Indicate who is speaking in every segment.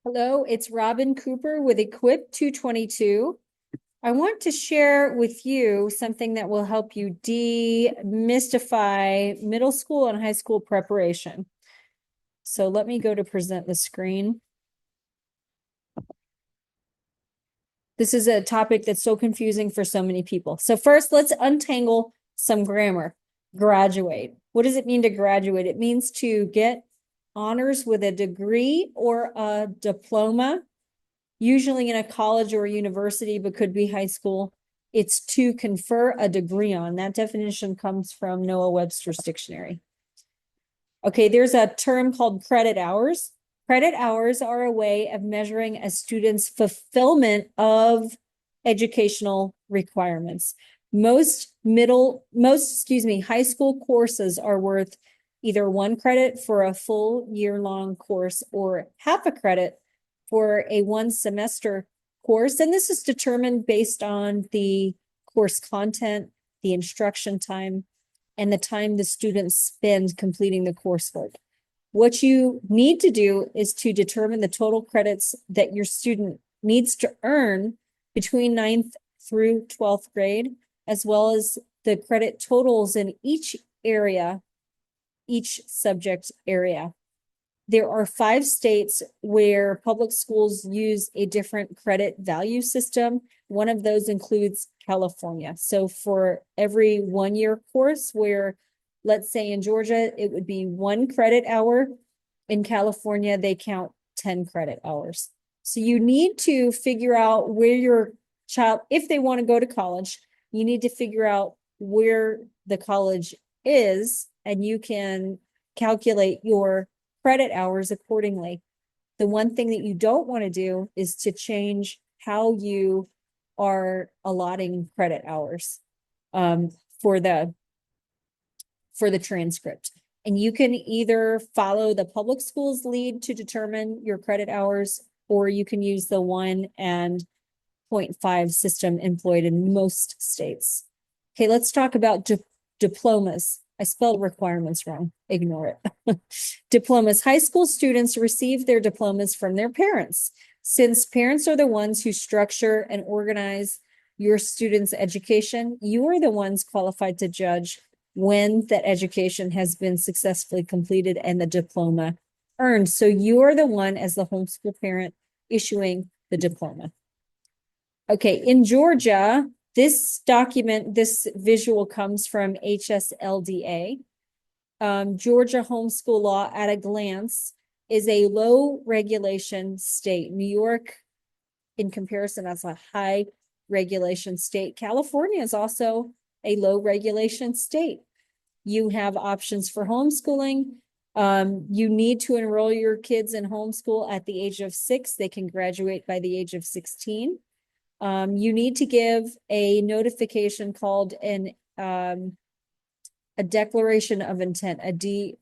Speaker 1: Hello, it's Robin Cooper with Equip 222. I want to share with you something that will help you demystify middle school and high school preparation. So let me go to present the screen. This is a topic that's so confusing for so many people. So first, let's untangle some grammar. Graduate. What does it mean to graduate? It means to get honors with a degree or a diploma, usually in a college or a university, but could be high school. It's to confer a degree on. That definition comes from Noah Webster's dictionary. Okay, there's a term called credit hours. Credit hours are a way of measuring a student's fulfillment of educational requirements. Most high school courses are worth either 1 credit for a full year-long course or half a credit for a 1 semester course. And this is determined based on the course content, the instruction time, and the time the students spend completing the coursework. What you need to do is to determine the total credits that your student needs to earn between 9th through 12th grade, as well as the credit totals in each area, each subject area. There are 5 states where public schools use a different credit value system. One of those includes California. So for every 1-year course, where let's say in Georgia, it would be 1 credit hour. In California, they count 10 credit hours. So you need to figure out where your child, if they want to go to college, you need to figure out where the college is, and you can calculate your credit hours accordingly. The one thing that you don't want to do is to change how you are allotting credit hours for the transcript. And you can either follow the public schools lead to determine your credit hours, or you can use the 1 and 0.5 system employed in most states. Okay, let's talk about diplomas. I spelled requirements wrong. Ignore it. Diplomas. High school students receive their diplomas from their parents. Since parents are the ones who structure and organize your students' education, you are the ones qualified to judge when that education has been successfully completed and the diploma earned. So you are the one, as the homeschool parent, issuing the diploma. Okay, in Georgia, this visual comes from HSLDA. Georgia homeschool law at a glance is a low regulation state. New York, in comparison, that's a high regulation state. California is also a low regulation state. You have options for homeschooling. You need to enroll your kids in homeschool at the age of 6. They can graduate by the age of 16. You need to give a notification called a declaration of intent, I think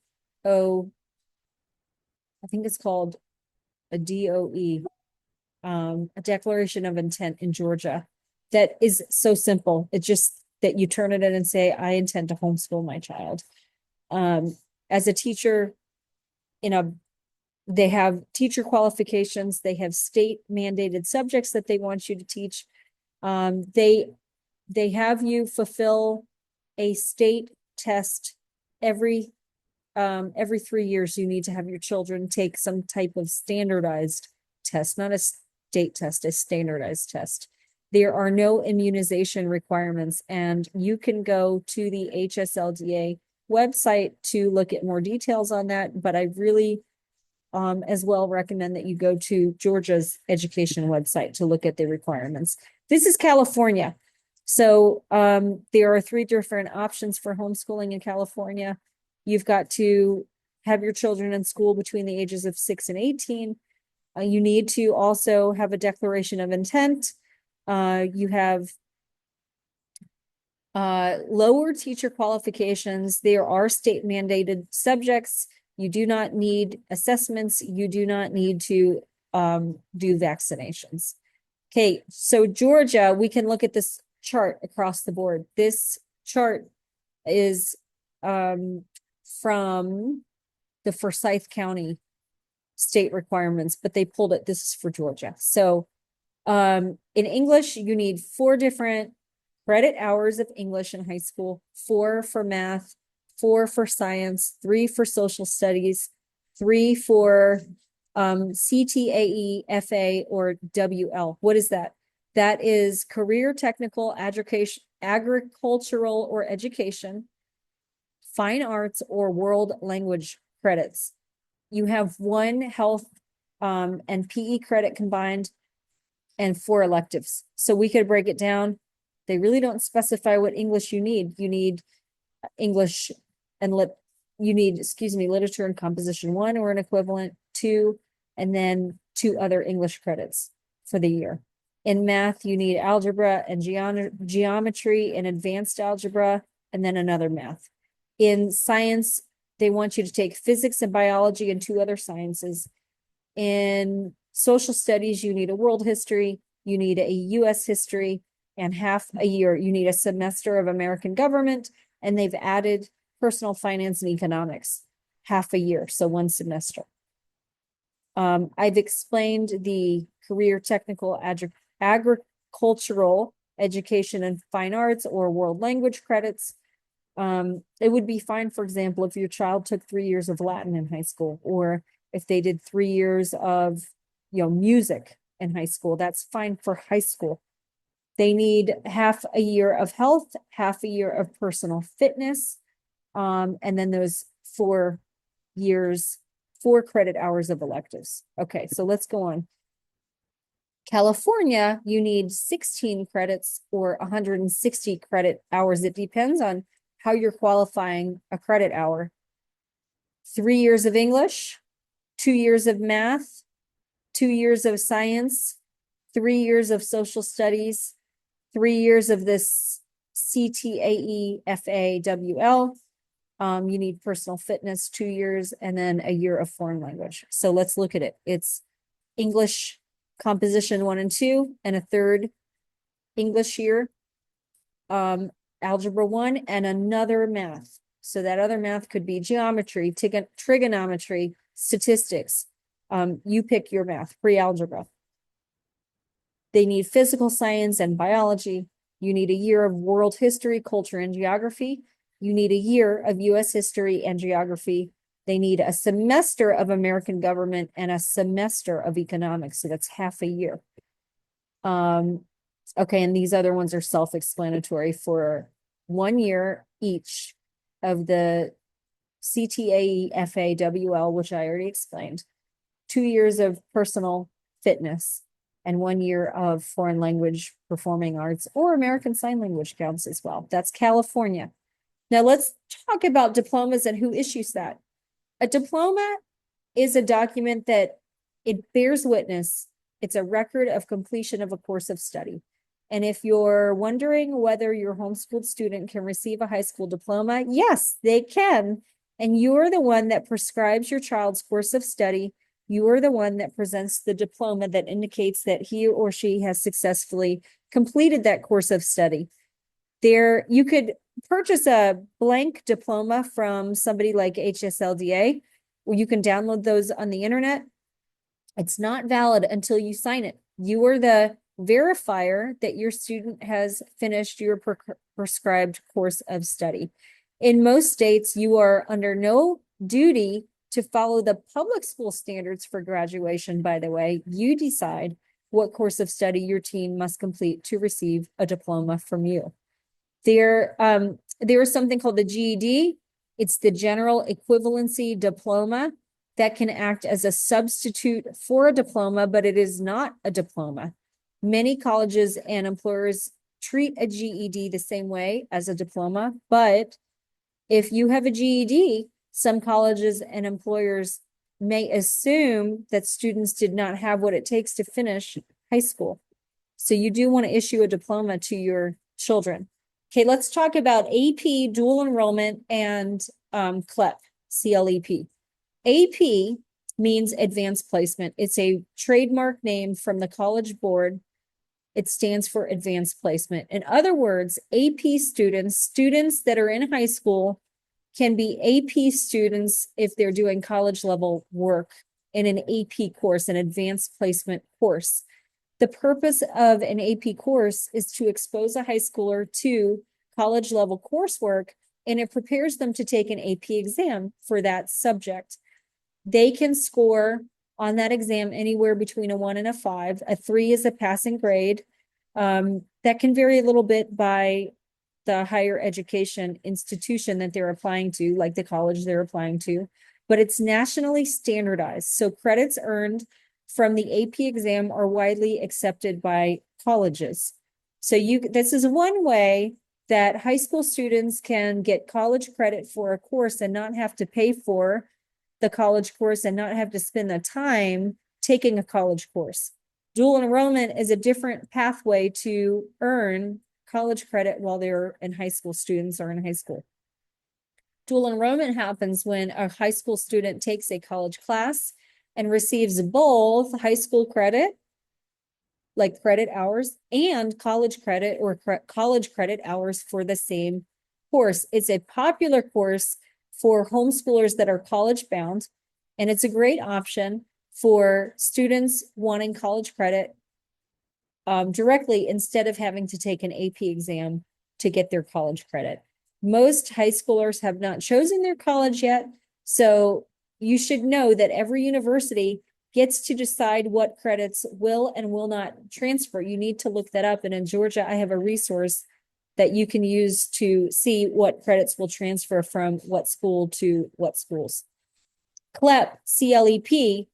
Speaker 1: it's called a DOE, a declaration of intent in Georgia. That is so simple. It's just that you turn it in and say, I intend to homeschool my child. As a teacher, they have teacher qualifications, they have state mandated subjects that they want you to teach. They have you fulfill a state test every 3 years. You need to have your children take some type of standardized test, not a state test, a standardized test. There are no immunization requirements, and you can go to the HSLDA website to look at more details on that. But I really as well recommend that you go to Georgia's education website to look at the requirements. This is California. So there are 3 different options for homeschooling in California. You've got to have your children in school between the ages of 6 and 18. You need to also have a declaration of intent. You have lower teacher qualifications. There are state mandated subjects. You do not need assessments. You do not need to do vaccinations. Okay, so Georgia, we can look at this chart across the board. This chart is from the Forsyth County state requirements, but they pulled it. This is for Georgia. So in English, you need 4 different credit hours of English in high school, 4 for math, 4 for science, 3 for social studies, 3 for CTAE, FA, or WL. What is that? That is career, technical, education, agricultural, or education, fine arts, or world language credits. You have 1 health and PE credit combined and 4 electives. So we could break it down. They really don't specify what English you need. You need English and literature and composition 1 or an equivalent, 2, and then 2 other English credits for the year. In math, you need algebra and geometry and advanced algebra, and then another math. In science, they want you to take physics and biology and 2 other sciences. In social studies, you need a world history, you need a US history, and half a year, you need a semester of American government, and they've added personal finance and economics, half a year, so 1 semester. I've explained the career, technical, agricultural, education, and fine arts or world language credits. It would be fine, for example, if your child took 3 years of Latin in high school, or if they did 3 years of, music in high school. That's fine for high school. They need half a year of health, half a year of personal fitness, and then those 4 years, 4 credit hours of electives. Okay, so let's go on. California, you need 16 credits or 160 credit hours. It depends on how you're qualifying a credit hour. 3 years of English, 2 years of math, 2 years of science, 3 years of social studies, 3 years of this CTAE, FA, WL. You need personal fitness, 2 years, and then a year of foreign language. So let's look at it. It's English composition 1 and 2, and a 3rd English year, algebra 1, and another math. So that other math could be geometry, trigonometry, statistics. You pick your math, pre-algebra. They need physical science and biology. You need a year of world history, culture, and geography. You need a year of US history and geography. They need a semester of American government and a semester of economics. So that's half a year. Okay, and these other ones are self-explanatory for 1 year each of the CTAE, FA, WL, which I already explained. 2 years of personal fitness and 1 year of foreign language, performing arts, or American Sign Language counts as well. That's California. Now let's talk about diplomas and who issues that. A diploma is a document that it bears witness. It's a record of completion of a course of study. And if you're wondering whether your homeschooled student can receive a high school diploma, yes, they can. And you're the one that prescribes your child's course of study. You are the one that presents the diploma that indicates that he or she has successfully completed that course of study. You could purchase a blank diploma from somebody like HSLDA, or you can download those on the internet. It's not valid until you sign it. You are the verifier that your student has finished your prescribed course of study. In most states, you are under no duty to follow the public school standards for graduation. By the way, you decide what course of study your teen must complete to receive a diploma from you. There is something called the GED. It's the General Equivalency Diploma that can act as a substitute for a diploma, but it is not a diploma. Many colleges and employers treat a GED the same way as a diploma, but if you have a GED, some colleges and employers may assume that students did not have what it takes to finish high school. So you do want to issue a diploma to your children. Okay, let's talk about AP, dual enrollment, and CLEP, CLEP. AP means advanced placement. It's a trademark name from the College Board. It stands for advanced placement. In other words, AP students that are in high school, can be AP students if they're doing college level work in an AP course, an advanced placement course. The purpose of an AP course is to expose a high schooler to college level coursework, and it prepares them to take an AP exam for that subject. They can score on that exam anywhere between a 1 and a 5. A 3 is a passing grade. That can vary a little bit by the higher education institution that they're applying to, like the college they're applying to, but it's nationally standardized. So credits earned from the AP exam are widely accepted by colleges. So this is one way that high school students can get college credit for a course and not have to pay for the college course and not have to spend the time taking a college course. Dual enrollment is a different pathway to earn college credit while they're in high school, students are in high school. Dual enrollment happens when a high school student takes a college class and receives both high school credit, like credit hours, and college credit or college credit hours for the same course. It's a popular course for homeschoolers that are college bound, and it's a great option for students wanting college credit directly instead of having to take an AP exam to get their college credit. Most high schoolers have not chosen their college yet, so you should know that every university gets to decide what credits will and will not transfer. You need to look that up, and in Georgia, I have a resource that you can use to see what credits will transfer from what school to what schools. CLEP, C-L-E-P,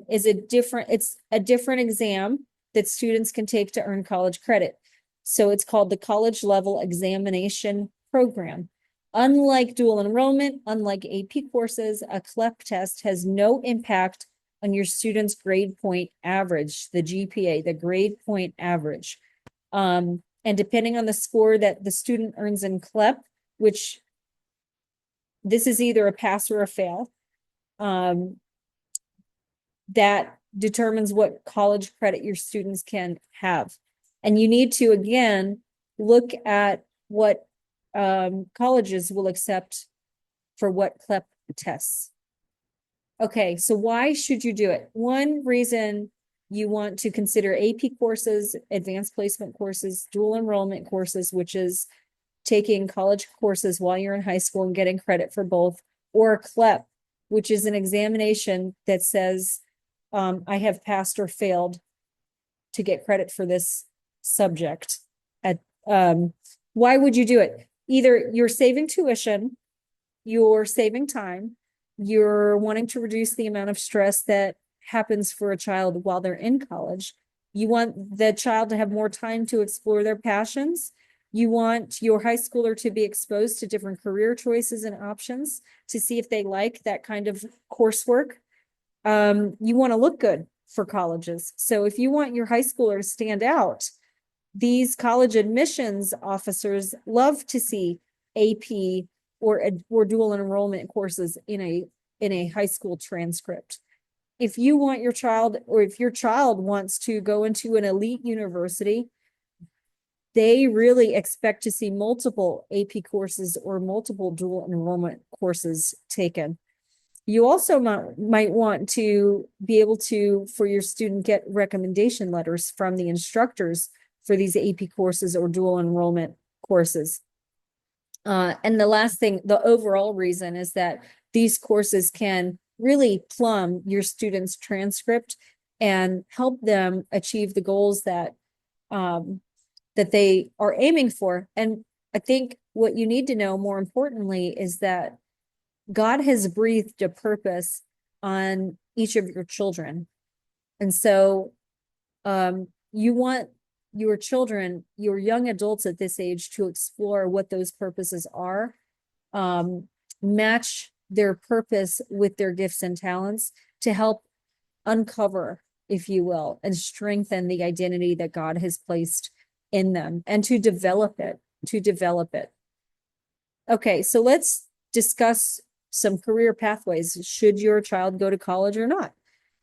Speaker 1: is it's a different exam that students can take to earn college credit. So it's called the College Level Examination Program. Unlike dual enrollment, unlike AP courses, a CLEP test has no impact on your student's grade point average, the GPA, the grade point average. And depending on the score that the student earns in CLEP, which this is either a pass or a fail, that determines what college credit your students can have. And you need to, again, look at what colleges will accept for what CLEP tests. Okay, so why should you do it? One reason you want to consider AP courses, advanced placement courses, dual enrollment courses, which is taking college courses while you're in high school and getting credit for both, or CLEP, which is an examination that says, I have passed or failed to get credit for this subject. Why would you do it? Either you're saving tuition, you're saving time, you're wanting to reduce the amount of stress that happens for a child while they're in college. You want the child to have more time to explore their passions. You want your high schooler to be exposed to different career choices and options to see if they like that kind of coursework. You want to look good for colleges. So if you want your high schooler to stand out, these college admissions officers love to see AP or dual enrollment courses in a high school transcript. If you want your child, or if your child wants to go into an elite university, they really expect to see multiple AP courses or multiple dual enrollment courses taken. You also might want to be able to, for your student, get recommendation letters from the instructors for these AP courses or dual enrollment courses. And the last thing, the overall reason is that these courses can really plumb your student's transcript and help them achieve the goals that that they are aiming for. And I think what you need to know more importantly is that God has breathed a purpose on each of your children. And so you want your children, your young adults at this age, to explore what those purposes are, match their purpose with their gifts and talents to help uncover, if you will, and strengthen the identity that God has placed in them, and to develop it. Okay, so let's discuss some career pathways. Should your child go to college or not?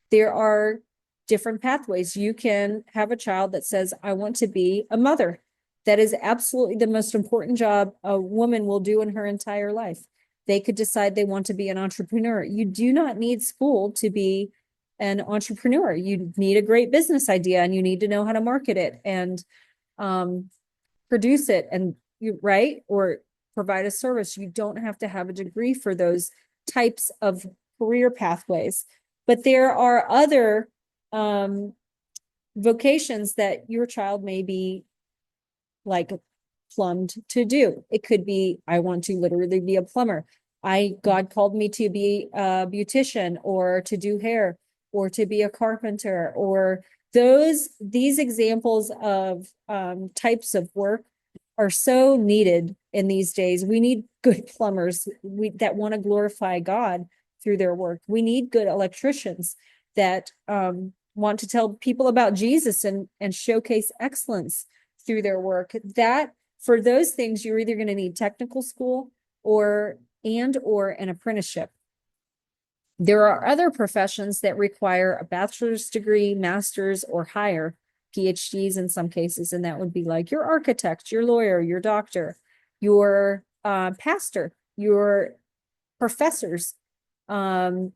Speaker 1: There are different pathways. You can have a child that says, I want to be a mother. That is absolutely the most important job a woman will do in her entire life. They could decide they want to be an entrepreneur. You do not need school to be an entrepreneur. You need a great business idea and you need to know how to market it and produce it and right, or provide a service. You don't have to have a degree for those types of career pathways. But there are other vocations that your child may be like plumbed to do. It could be, I want to literally be a plumber. God called me to be a beautician or to do hair or to be a carpenter, or these examples of types of work are so needed in these days. We need good plumbers that want to glorify God through their work. We need good electricians that want to tell people about Jesus and showcase excellence through their work. That for those things, you're either going to need technical school or an apprenticeship. There are other professions that require a bachelor's degree, master's, or higher, PhDs in some cases, and that would be like your architect, your lawyer, your doctor, your pastor, your professors,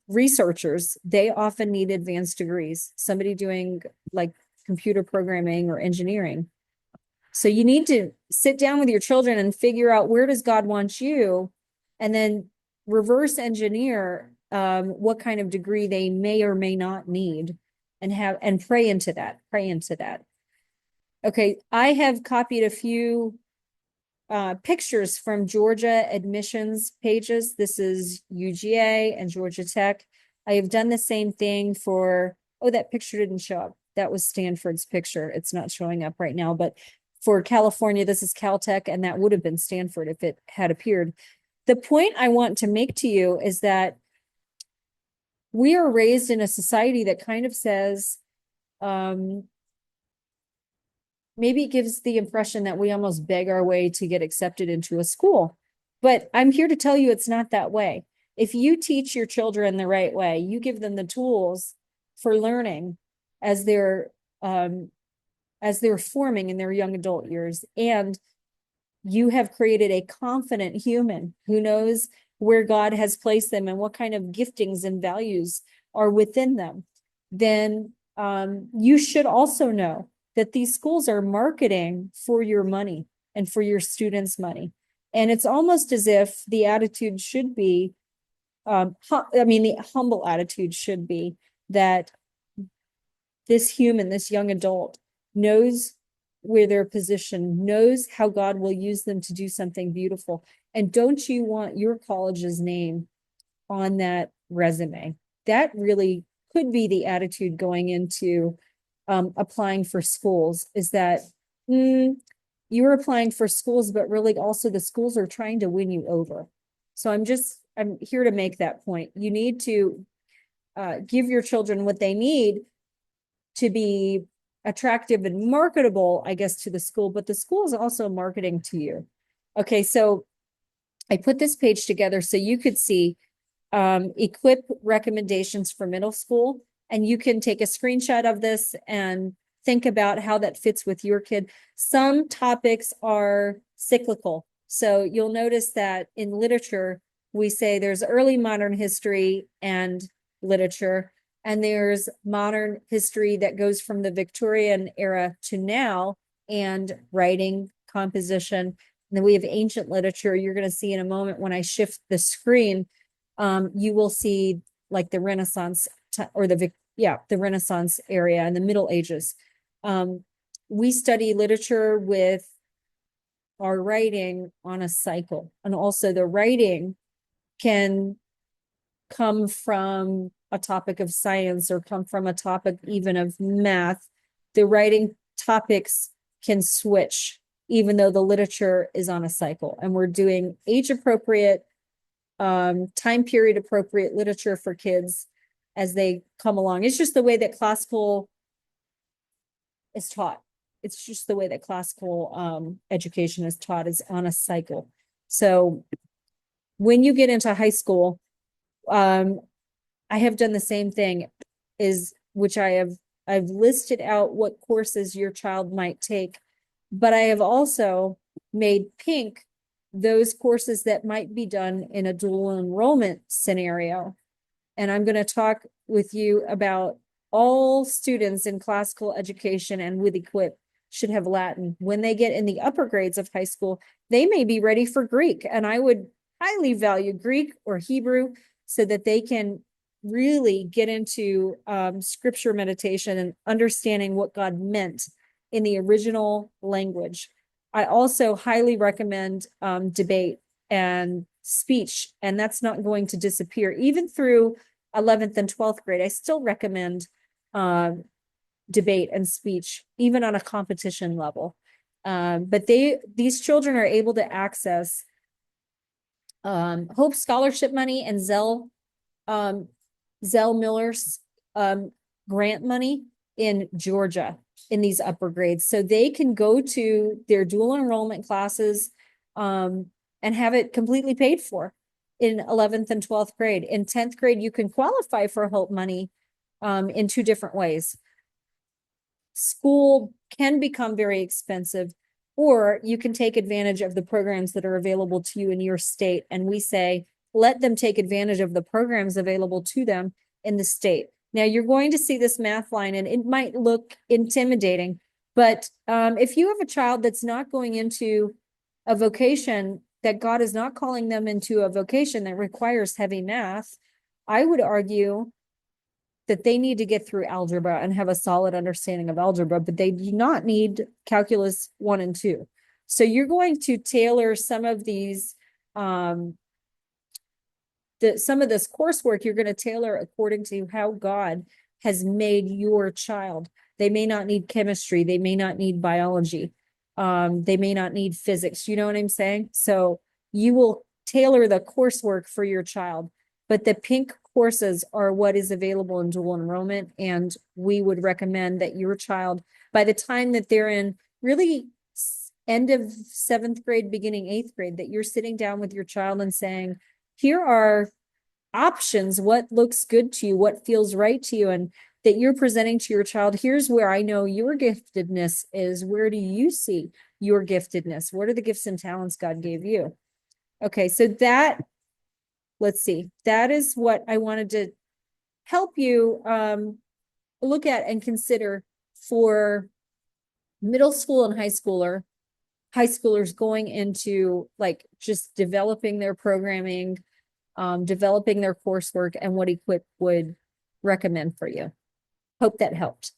Speaker 1: researchers. They often need advanced degrees. Somebody doing like computer programming or engineering. So you need to sit down with your children and figure out, where does God want you, and then reverse engineer what kind of degree they may or may not need, and pray into that. Okay, I have copied a few pictures from Georgia admissions pages. This is UGA and Georgia Tech. I have done the same thing for, that picture didn't show up. That was Stanford's picture. It's not showing up right now, but for California, this is Caltech, and that would have been Stanford if it had appeared. The point I want to make to you is that we are raised in a society that kind of says, maybe it gives the impression that we almost beg our way to get accepted into a school. But I'm here to tell you it's not that way. If you teach your children the right way, you give them the tools for learning as they're forming in their young adult years, and you have created a confident human who knows where God has placed them and what kind of giftings and values are within them, then you should also know that these schools are marketing for your money and for your students' money. And it's almost as if the attitude should be, the humble attitude should be that this human, this young adult, knows where they're positioned, knows how God will use them to do something beautiful. And don't you want your college's name on that resume? That really could be the attitude going into applying for schools, is that you're applying for schools, but really also the schools are trying to win you over. So I'm here to make that point. You need to give your children what they need to be attractive and marketable, I guess, to the school, but the school is also marketing to you. Okay, so I put this page together so you could see equip recommendations for middle school, and you can take a screenshot of this and think about how that fits with your kid. Some topics are cyclical. So you'll notice that in literature, we say there's early modern history and literature, and there's modern history that goes from the Victorian era to now, and writing, composition. And then we have ancient literature. You're going to see in a moment when I shift the screen, you will see like the Renaissance or the Renaissance area and the Middle Ages. We study literature with our writing on a cycle, and also the writing can come from a topic of science or come from a topic even of math. The writing topics can switch, even though the literature is on a cycle, and we're doing age appropriate, time period appropriate literature for kids as they come along. It's just the way that classical is taught. It's just the way that classical education is taught, is on a cycle. So when you get into high school, I have done the same thing, which I've listed out what courses your child might take, but I have also made pink those courses that might be done in a dual enrollment scenario. And I'm going to talk with you about all students in classical education and with equip should have Latin. When they get in the upper grades of high school, they may be ready for Greek. And I would highly value Greek or Hebrew so that they can really get into scripture meditation and understanding what God meant in the original language. I also highly recommend debate and speech, and that's not going to disappear. Even through 11th and 12th grade, I still recommend debate and speech, even on a competition level. But these children are able to access Hope Scholarship money and Zell Miller's grant money in Georgia in these upper grades. So they can go to their dual enrollment classes and have it completely paid for in 11th and 12th grade. In 10th grade, you can qualify for Hope money in two different ways. School can become very expensive, or you can take advantage of the programs that are available to you in your state. And we say, let them take advantage of the programs available to them in the state. Now you're going to see this math line and it might look intimidating, but if you have a child that's not going into a vocation, that God is not calling them into a vocation that requires heavy math, I would argue that they need to get through algebra and have a solid understanding of algebra, but they do not need calculus 1 and 2. So you're going to tailor some of these some of this coursework, you're going to tailor according to how God has made your child. They may not need chemistry. They may not need biology. They may not need physics. You know what I'm saying? So you will tailor the coursework for your child. But the pink courses are what is available in dual enrollment. And we would recommend that your child, by the time that they're in really end of 7th grade, beginning 8th grade, that you're sitting down with your child and saying, here are options, what looks good to you, what feels right to you, and that you're presenting to your child, here's where I know your giftedness is. Where do you see your giftedness? What are the gifts and talents God gave you? Okay, so that, let's see, that is what I wanted to help you look at and consider for middle school and high schoolers going into like just developing their programming, developing their coursework, and what Equip would recommend for you. Hope that helped.